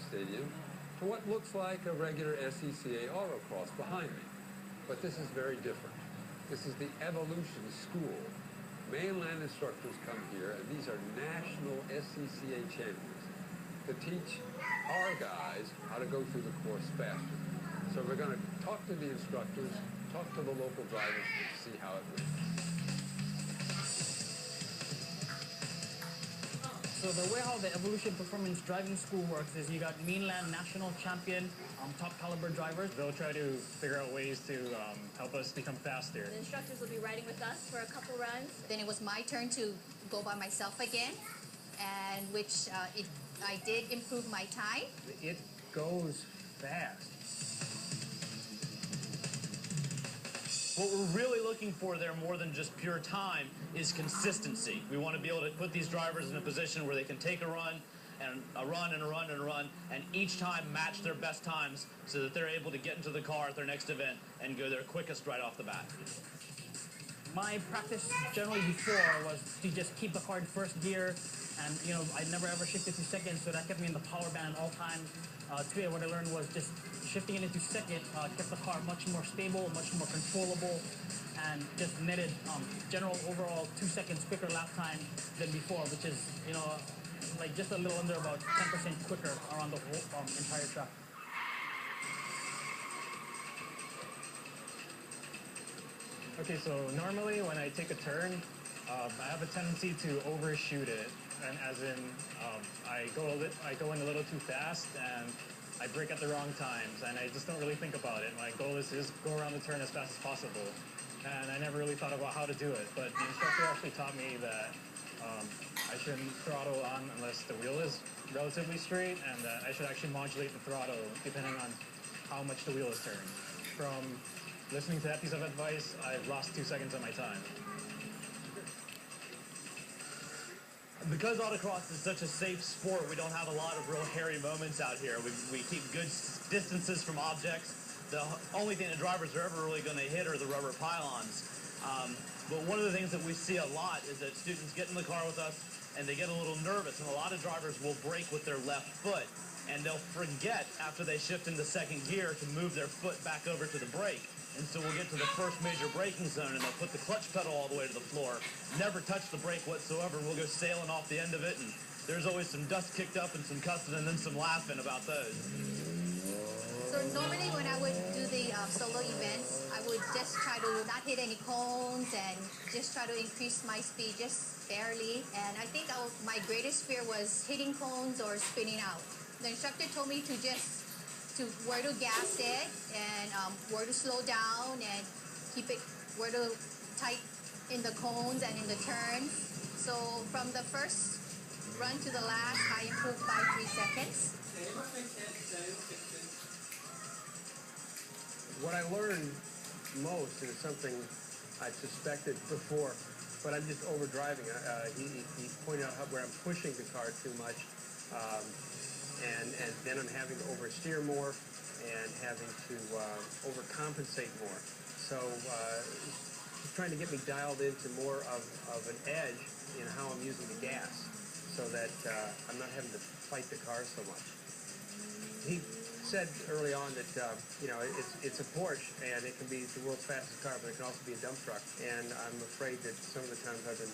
stadium to what looks like a regular SCCA autocross behind me. But this is very different. This is the Evolution School. Mainland instructors come here, and these are national SCCA champions to teach our guys how to go through the course faster. So we're going to talk to the instructors, talk to the local drivers, and see how it works. So the way how the Evolution Performance Driving School works is you got mainland national champion, top caliber drivers. They'll try to figure out ways to help us become faster. The instructors will be riding with us for a couple runs. Then it was my turn to go by myself again, and which I did improve my time. It goes fast. What we're really looking for there, more than just pure time, is consistency. We want to be able to put these drivers in a position where they can take a run, and a run, and a run, and a run, and each time match their best times so that they're able to get into the car at their next event and go their quickest right off the bat. My practice generally before was to just keep the car in first gear, and I never ever shifted to second, so that kept me in the power band all times. Today what I learned was just shifting it into second kept the car much more stable, much more controllable, and just netted general overall 2 seconds quicker lap time than before, which is like just a little under about 10% quicker around the whole entire track. Okay, so normally when I take a turn, I have a tendency to overshoot it, and as in I go in a little too fast and I brake at the wrong times, and I just don't really think about it. My goal is to just go around the turn as fast as possible, and I never really thought about how to do it. But the instructor actually taught me that I shouldn't throttle on unless the wheel is relatively straight, and that I should actually modulate the throttle depending on how much the wheel is turned. From listening to that piece of advice, I've lost 2 seconds of my time. Because autocross is such a safe sport, we don't have a lot of real hairy moments out here. We keep good distances from objects. The only thing the drivers are ever really going to hit are the rubber pylons. But one of the things that we see a lot is that students get in the car with us and they get a little nervous, and a lot of drivers will brake with their left foot, and they'll forget after they shift into second gear to move their foot back over to the brake. And so we'll get to the first major braking zone, and they'll put the clutch pedal all the way to the floor, never touch the brake whatsoever, and we'll go sailing off the end of it, and there's always some dust kicked up and some cussing and then some laughing about those. So normally when I would do the solo events, I would just try to not hit any cones and just try to increase my speed just barely. And I think my greatest fear was hitting cones or spinning out. The instructor told me to just where to gas it and where to slow down and keep it where to tight in the cones and in the turns. So from the first run to the last, I improved by 3 seconds. What I learned most, and it's something I suspected before, but I'm just overdriving. He pointed out where I'm pushing the car too much. And then I'm having to oversteer more and having to overcompensate more. So he's trying to get me dialed into more of an edge in how I'm using the gas so that I'm not having to fight the car so much. He said early on that, it's a Porsche and it can be the world's fastest car, but it can also be a dump truck. And I'm afraid that some of the times I've been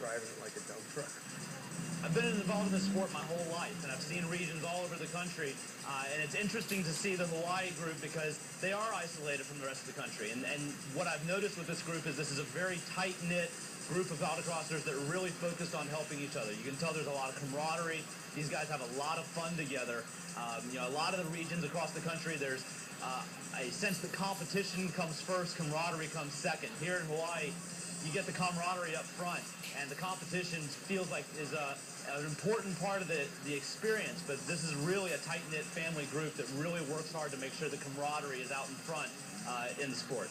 driving it like a dump truck. I've been involved in this sport my whole life, and I've seen regions all over the country, and it's interesting to see the Hawaii group because they are isolated from the rest of the country. And what I've noticed with this group is this is a very tight-knit group of autocrossers that are really focused on helping each other. You can tell there's a lot of camaraderie. These guys have a lot of fun together. A lot of the regions across the country, there's a sense that competition comes first, camaraderie comes second. Here in Hawaii, you get the camaraderie up front, and the competition feels like is an important part of the experience, but this is really a tight-knit family group that really works hard to make sure the camaraderie is out in front in the sport.